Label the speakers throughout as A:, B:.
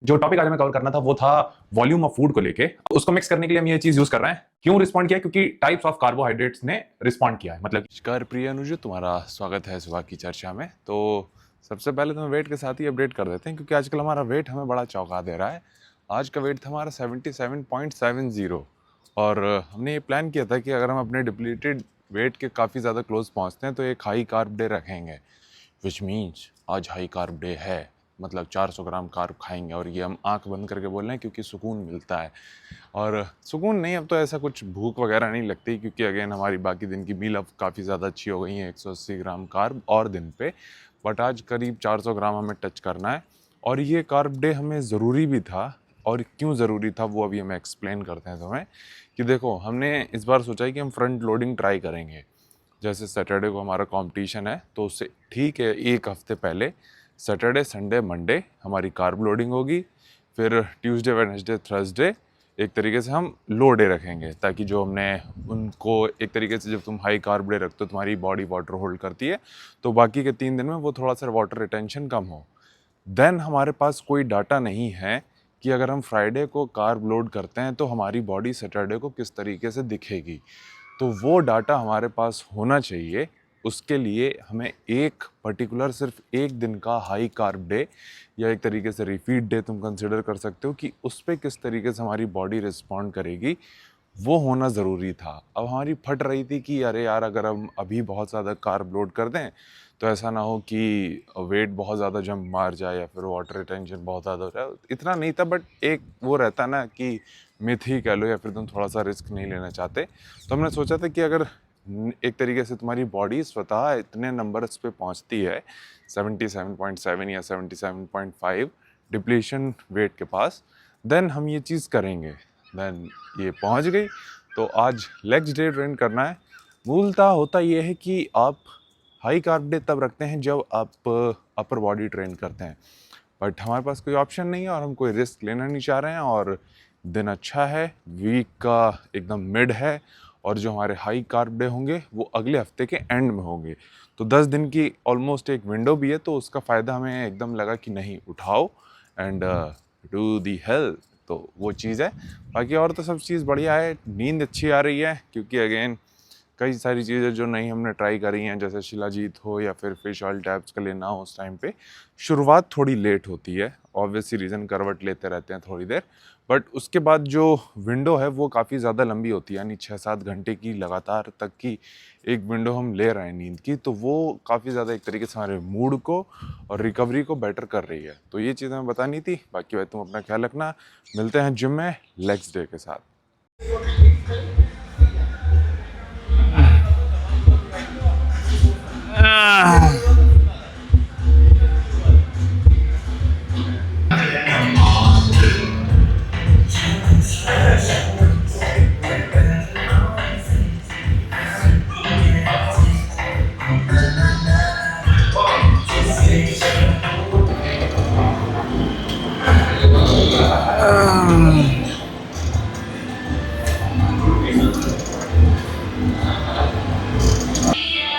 A: जो टॉपिक आज हमें कवर करना था वो था वॉल्यूम ऑफ फूड को लेके। उसको मिक्स करने के लिए हम ये चीज यूज कर रहे हैं। क्यों रिस्पॉन्ड किया? क्योंकि टाइप्स ऑफ कार्बोहाइड्रेट्स ने रिस्पॉन्ड किया है। मतलब
B: नमस्कार प्रिय अनुज, तुम्हारा स्वागत है सुबह की चर्चा में। तो सबसे पहले तो हम वेट के साथ ही अपडेट कर देते हैं, क्योंकि आजकल हमारा वेट हमें बड़ा चौंका दे रहा है। आज का वेट था हमारा 77.70 और हमने ये प्लान किया था कि अगर हम अपने डिप्लीटेड वेट के काफ़ी ज़्यादा क्लोज पहुँचते हैं तो एक हाई कार्ब डे रखेंगे, विच मीन्स आज हाई कार्ब डे है। मतलब 400 ग्राम कार्ब खाएंगे, और ये हम आंख बंद करके बोल रहे हैं क्योंकि सुकून मिलता है। और सुकून नहीं, अब तो ऐसा कुछ भूख वगैरह नहीं लगती, क्योंकि अगेन हमारी बाकी दिन की मील अब काफ़ी ज़्यादा अच्छी हो गई है। 180 ग्राम कार्ब और दिन पे, बट आज करीब 400 ग्राम हमें टच करना है। और ये कार्ब डे हमें ज़रूरी भी था, और क्यों ज़रूरी था वो अभी हमें एक्सप्लेन करते हैं तुम्हें। कि देखो, हमने इस बार सोचा है कि हम फ्रंट लोडिंग ट्राई करेंगे। जैसे सैटरडे को हमारा कंपटीशन है, तो उससे ठीक है एक हफ्ते पहले सैटरडे संडे मंडे हमारी कार्ब लोडिंग होगी। फिर ट्यूसडे वेडनेसडे थर्सडे एक तरीके से हम लो डे रखेंगे, ताकि जो हमने उनको एक तरीके से, जब तुम हाई कार्ब डे रखते हो तुम्हारी बॉडी वाटर होल्ड करती है, तो बाकी के 3 दिन में वो थोड़ा सा वाटर रिटेंशन कम हो। देन हमारे पास कोई डाटा नहीं है कि अगर हम फ्राइडे को कार्ब लोड करते हैं तो हमारी बॉडी सैटरडे को किस तरीके से दिखेगी। तो वो डाटा हमारे पास होना चाहिए। उसके लिए हमें एक पर्टिकुलर सिर्फ एक दिन का हाई कार्ब डे, या एक तरीके से रिफीड डे तुम कंसिडर कर सकते हो, कि उस पर किस तरीके से हमारी बॉडी रिस्पॉन्ड करेगी, वो होना ज़रूरी था। अब हमारी फट रही थी कि अरे यार, अगर हम अभी बहुत ज़्यादा कार्ब लोड कर दें तो ऐसा ना हो कि वेट बहुत ज़्यादा जंप मार जाए या फिर वाटर रिटेंशन बहुत ज़्यादा हो जाए। इतना नहीं था, बट एक वो रहता ना कि मिथ ही कह लो, या फिर तुम थोड़ा सा रिस्क नहीं लेना चाहते। तो हमने सोचा था कि अगर एक तरीके से तुम्हारी बॉडी स्वतः इतने नंबर्स पे पहुंचती है 77.7 या 77.5 डिप्लीशन वेट के पास, देन हम ये चीज़ करेंगे। देन ये पहुंच गई, तो आज लेग्स डे ट्रेन करना है। मूलतः होता ये है कि आप हाई कार्ब डे तब रखते हैं जब आप अपर बॉडी ट्रेन करते हैं, बट हमारे पास कोई ऑप्शन नहीं है और हम कोई रिस्क लेना नहीं चाह रहे हैं। और दिन अच्छा है, वीक का एकदम मिड है, और जो हमारे हाई कार्ब डे होंगे वो अगले हफ्ते के एंड में होंगे। तो 10 दिन की ऑलमोस्ट एक विंडो भी है, तो उसका फ़ायदा हमें एकदम लगा कि नहीं, उठाओ एंड डू दी हेल्थ। तो वो चीज़ है। बाकी और तो सब चीज़ बढ़िया है। नींद अच्छी आ रही है, क्योंकि अगेन कई सारी चीज़ें जो नहीं हमने ट्राई करी हैं, जैसे शिलाजीत हो या फिर फिश ऑयल टैब्स का लेना हो, उस टाइम पे शुरुआत थोड़ी लेट होती है। ऑब्वियसली रीज़न, करवट लेते रहते हैं थोड़ी देर, बट उसके बाद जो विंडो है वो काफ़ी ज़्यादा लंबी होती है, यानी 6-7 घंटे की लगातार तक की एक विंडो हम ले रहे हैं नींद की। तो वो काफ़ी ज़्यादा एक तरीके से हमारे मूड को और रिकवरी को बेटर कर रही है। तो ये चीज़ हमें बतानी थी। बाकी भाई तुम अपना ख्याल रखना। मिलते हैं जिम में लेग्स डे के साथ।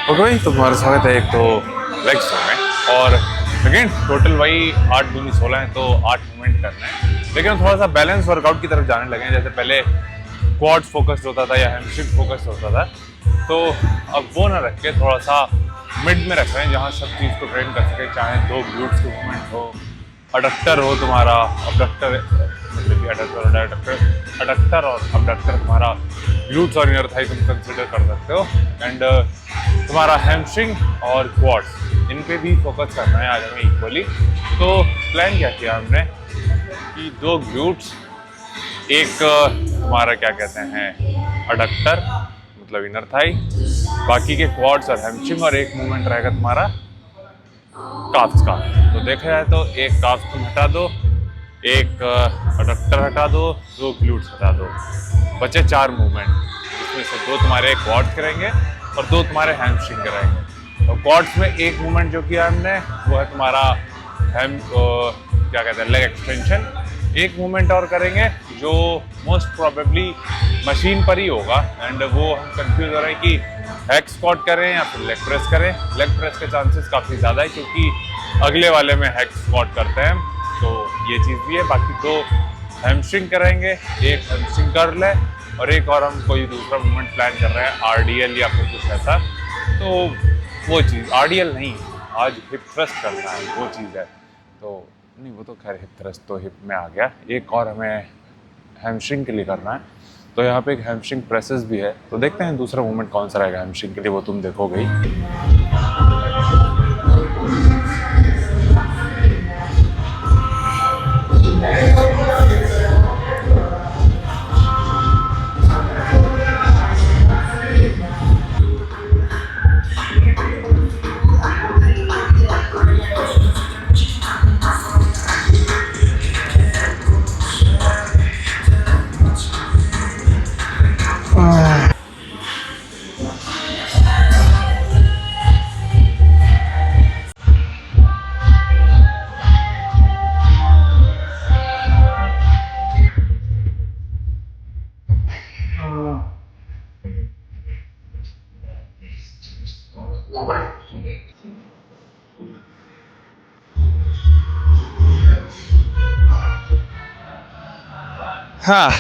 B: ओके भाई, तो तुम्हारा स्वागत है एक तो लेग्स शो में। और अगेन टोटल वही 8 दूनी 16 है, तो 8 मूवमेंट करना है। लेकिन थोड़ा सा बैलेंस वर्कआउट की तरफ जाने लगे हैं। जैसे पहले क्वाड्स फोकस्ड होता था या हैमस्ट्रिंग फोकस्ड होता था, तो अब वो ना रख के थोड़ा सा मिड में रख रहे हैं, जहाँ सब चीज़ को ट्रेन कर सके। चाहे 2 ग्लूट्स की मूवमेंट हो, अडक्टर हो तुम्हारा, अबडक्टर, मतलब कि अडक्टर और अबडक्टर तुम्हारा ग्लूट्स और इनर थाई तुम कंसिडर कर सकते हो। एंड तुम्हारा हैमस्ट्रिंग और क्वाड्स, इन पे भी फोकस करना है आज हमें इक्वली। तो प्लान क्या किया हमने कि 2 ग्लूट्स, एक तुम्हारा क्या कहते हैं अडक्टर मतलब इनर थाई, बाकी के क्वाड्स और हैमस्ट्रिंग, और एक मूवमेंट रहेगा तुम्हारा काफ्स का। तो देखा जाए तो एक काफ्स तुम हटा दो, एक अडक्टर हटा दो, 2 ग्लूट्स हटा दो, बचे 4 मूवमेंट, जिसमें से 2 तुम्हारे क्वाड्स करेंगे और 2 तुम्हारे हैमस्ट्रिंग करेंगे। और क्वाड्स में एक मूवमेंट जो किया हमने वो है तुम्हारा क्या कहते हैं लेग एक्सटेंशन। एक मूवमेंट और करेंगे जो मोस्ट प्रोबेबली मशीन पर ही होगा, एंड वो हम कंफ्यूज हो रहे हैं कि हैक स्क्वाट करें या फिर लेग प्रेस करें। लेग प्रेस के चांसेस काफ़ी ज़्यादा है, क्योंकि अगले वाले में हैक स्क्वाट करते हैं, तो ये चीज़ भी है। बाकी 2 हैमस्ट्रिंग करेंगे, एक हैमस्ट्रिंग कर ले और एक और हम कोई दूसरा मूवमेंट प्लान कर रहे हैं, आरडीएल या फिर कुछ ऐसा। तो वो चीज़ आरडीएल नहीं, आज हिप थ्रस्ट करना है, वो चीज़ है। तो नहीं, वो तो खैर हिप थ्रस्ट तो हिप में आ गया। एक और हमें हैमस्ट्रिंग के लिए करना है, तो यहाँ पे एक हैमस्ट्रिंग प्रेसेस भी है। तो देखते हैं दूसरा मूवमेंट कौन सा रहेगा हैमस्ट्रिंग के लिए, वो तुम देखोगे ही। हाँ,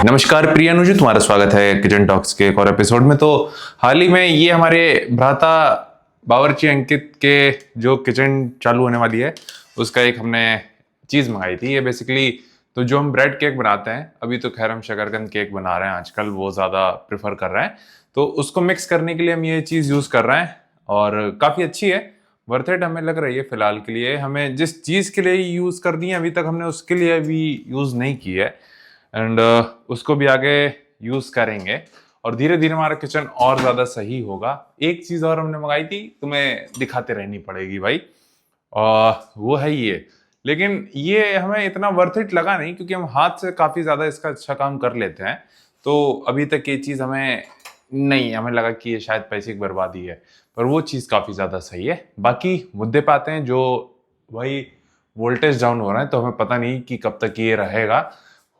A: नमस्कार प्रिय अनुजी, तुम्हारा स्वागत है किचन टॉक्स के एक और एपिसोड में। तो हाल ही में ये हमारे भ्राता बावर्ची अंकित के जो किचन चालू होने वाली है उसका एक हमने चीज़ मंगाई थी। ये बेसिकली तो जो हम ब्रेड केक बनाते हैं, अभी तो खैर हम शकरकंद केक बना रहे हैं, आजकल वो ज़्यादा प्रेफर कर रहे हैं। तो उसको मिक्स करने के लिए हम ये चीज़ यूज़ कर रहे हैं और काफ़ी अच्छी है, वर्थ इट हमें लग रही है। फिलहाल के लिए हमें जिस चीज़ के लिए यूज़ करनी है अभी तक हमने उसके लिए भी यूज़ नहीं की है, एंड उसको भी आगे यूज करेंगे और धीरे धीरे हमारा किचन और ज्यादा सही होगा। एक चीज और हमने मंगाई थी, तुम्हें दिखाते रहनी पड़ेगी भाई, और वो है ये। लेकिन ये हमें इतना वर्थ इट लगा नहीं, क्योंकि हम हाथ से काफी ज्यादा इसका अच्छा काम कर लेते हैं। तो अभी तक ये चीज हमें लगा कि ये शायद पैसे की बर्बादी है, पर वो चीज काफी ज्यादा सही है। बाकी मुद्दे पे आते हैं। जो भाई वोल्टेज डाउन हो रहा है, तो हमें पता नहीं कि कब तक ये रहेगा।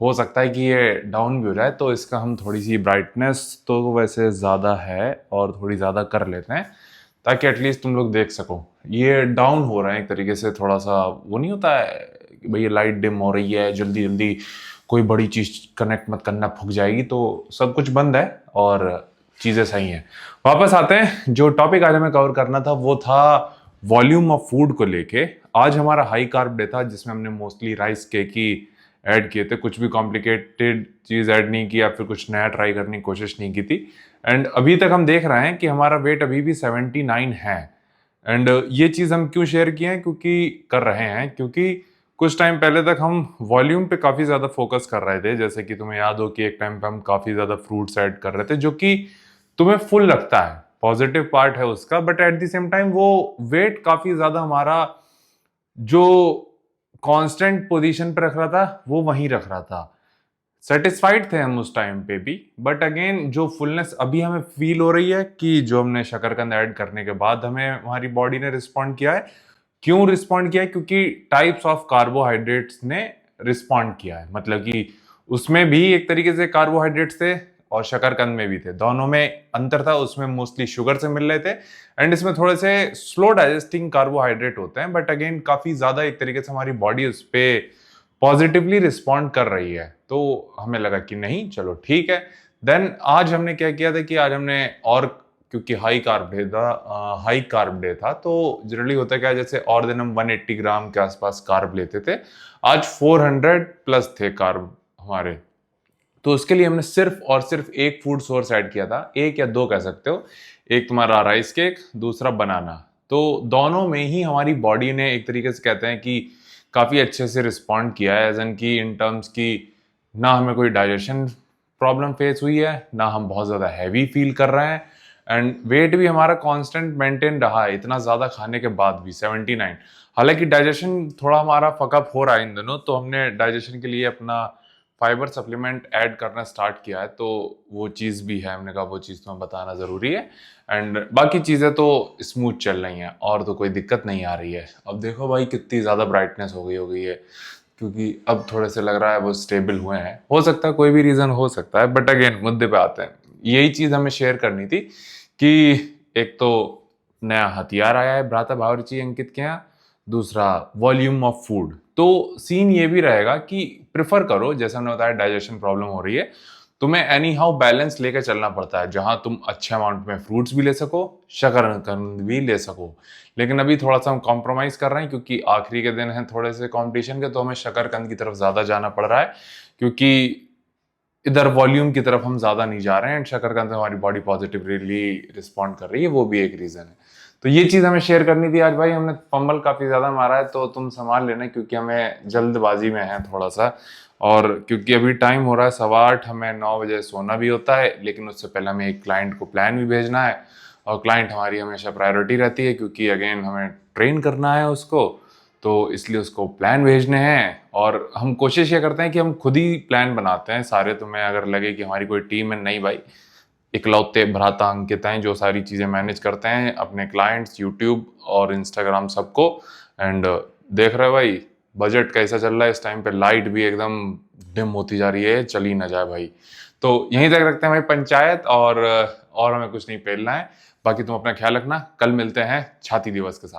A: हो सकता है कि ये डाउन भी हो जाए, तो इसका हम थोड़ी सी ब्राइटनेस तो वैसे ज़्यादा है और थोड़ी ज़्यादा कर लेते हैं, ताकि एटलीस्ट तुम लोग देख सको। ये डाउन हो रहा है एक तरीके से, थोड़ा सा वो नहीं होता है कि भाई लाइट डिम हो रही है, जल्दी जल्दी कोई बड़ी चीज़ कनेक्ट मत करना, फूक जाएगी। तो सब कुछ बंद है और चीज़ें सही हैं। वापस आते हैं, जो टॉपिक आज हमें कवर करना था वो था वॉल्यूम ऑफ फूड को लेके। आज हमारा हाई कार्ब डे था, जिसमें हमने मोस्टली राइस केक ही ऐड किए थे, कुछ भी कॉम्प्लिकेटेड चीज़ ऐड नहीं किया, फिर कुछ नया ट्राई करने की कोशिश नहीं की थी। एंड अभी तक हम देख रहे हैं कि हमारा वेट अभी भी 79 है। एंड ये चीज़ हम क्यों शेयर किए हैं, क्योंकि कुछ टाइम पहले तक हम वॉल्यूम पे काफ़ी ज़्यादा फोकस कर रहे थे। जैसे कि तुम्हें याद हो कि एक टाइम पे हम काफ़ी ज़्यादा फ्रूट्स ऐड कर रहे थे, जो कि तुम्हें फुल लगता है, पॉजिटिव पार्ट है उसका, but at the same time वो वेट काफ़ी ज़्यादा हमारा जो कांस्टेंट पोजीशन पे रख रहा था वो वहीं रख रहा था। सेटिस्फाइड थे हम उस टाइम पे भी, बट अगेन जो फुलनेस अभी हमें फील हो रही है कि जो हमने शकरकंद ऐड करने के बाद हमें हमारी बॉडी ने रिस्पॉन्ड किया है। क्यों रिस्पॉन्ड किया है? क्योंकि टाइप्स ऑफ कार्बोहाइड्रेट्स ने रिस्पॉन्ड किया है। मतलब कि उसमें भी एक तरीके से कार्बोहाइड्रेट्स थे और शकरकंद में भी थे, दोनों में अंतर था। उसमें मोस्टली शुगर से मिल रहे थे, एंड इसमें थोड़े से स्लो डाइजेस्टिंग कार्बोहाइड्रेट होते हैं, बट अगेन काफी ज्यादा एक तरीके से हमारी बॉडी उस पर पॉजिटिवली रिस्पॉन्ड कर रही है। तो हमें लगा कि नहीं, चलो ठीक है। देन आज हमने क्या किया था कि आज हमने, और क्योंकि हाई कार्ब डे था, तो जनरली होता है क्या, जैसे और दिन हम 180 ग्राम के आसपास कार्ब लेते थे, आज 400 प्लस थे कार्ब हमारे। तो उसके लिए हमने सिर्फ और सिर्फ एक फूड सोर्स ऐड किया था, एक या दो कह सकते हो। एक तुम्हारा राइस केक, दूसरा बनाना। तो दोनों में ही हमारी बॉडी ने एक तरीके से कहते हैं कि काफ़ी अच्छे से रिस्पॉन्ड किया है, एज एन की इन टर्म्स की ना हमें कोई डाइजेशन प्रॉब्लम फेस हुई है, ना हम बहुत ज़्यादा हैवी फील कर रहे हैं, एंड वेट भी हमारा कांस्टेंट मेंटेन रहा है इतना ज़्यादा खाने के बाद भी 79। हालांकि डाइजेशन थोड़ा हमारा फकअप हो रहा है इन दिनों, तो हमने डाइजेशन के लिए अपना फाइबर सप्लीमेंट ऐड करना स्टार्ट किया है, तो वो चीज़ भी है, हमने कहा वो चीज़ तो हमें बताना ज़रूरी है। एंड बाकी चीज़ें तो स्मूथ चल रही हैं और तो कोई दिक्कत नहीं आ रही है। अब देखो भाई कितनी ज़्यादा ब्राइटनेस हो गई है, क्योंकि अब थोड़े से लग रहा है वो स्टेबल हुए हैं। हो सकता है कोई भी रीज़न हो सकता है, बट अगेन मुद्दे पे आते हैं। यही चीज़ हमें शेयर करनी थी कि एक तो नया हथियार आया है भ्राता बावर्ची अंकित के यहाँ, दूसरा वॉल्यूम ऑफ फूड। तो सीन ये भी रहेगा कि प्रेफर करो, जैसे हमने बताया डाइजेशन प्रॉब्लम हो रही है, तुम्हें एनी हाउ बैलेंस लेकर चलना पड़ता है, जहां तुम अच्छे अमाउंट में फ्रूट्स भी ले सको, शकरकंद भी ले सको। लेकिन अभी थोड़ा सा हम कॉम्प्रोमाइज कर रहे हैं, क्योंकि आखिरी के दिन हैं थोड़े से कंपटीशन के, तो हमें शकरकंद की तरफ ज्यादा जाना पड़ रहा है, क्योंकि इधर वॉल्यूम की तरफ हम ज्यादा नहीं जा रहे हैं। एंड शकरकंद हमारी बॉडी पॉजिटिवली रिस्पॉन्ड कर रही है, वो भी एक रीजन है। तो ये चीज हमें शेयर करनी थी आज भाई। हमने फंबल काफी ज्यादा मारा है, तो तुम संभाल लेना, क्योंकि हमें जल्दबाजी में है थोड़ा सा, और क्योंकि अभी टाइम हो रहा है 8:15, हमें 9 बजे सोना भी होता है, लेकिन उससे पहले हमें एक क्लाइंट को प्लान भी भेजना है, और क्लाइंट हमारी हमेशा प्रायोरिटी रहती है, क्योंकि अगेन हमें ट्रेन करना है उसको, तो इसलिए उसको प्लान भेजने हैं। और हम कोशिश ये करते हैं कि हम खुद ही प्लान बनाते हैं सारे। तुम्हें अगर लगे कि हमारी कोई टीम है, नहीं भाई, इकलौते भ्राता अंकित हैं जो सारी चीज़ें मैनेज करते हैं अपने क्लाइंट्स, यूट्यूब और इंस्टाग्राम सबको। एंड देख रहे हो भाई बजट कैसा चल रहा है इस टाइम पे, लाइट भी एकदम डिम होती जा रही है, चली ना जाए भाई। तो यहीं तक रखते हैं भाई पंचायत, और हमें कुछ नहीं पेलना है। बाकी तुम अपना ख्याल रखना, कल मिलते हैं छाती दिवस के साथ।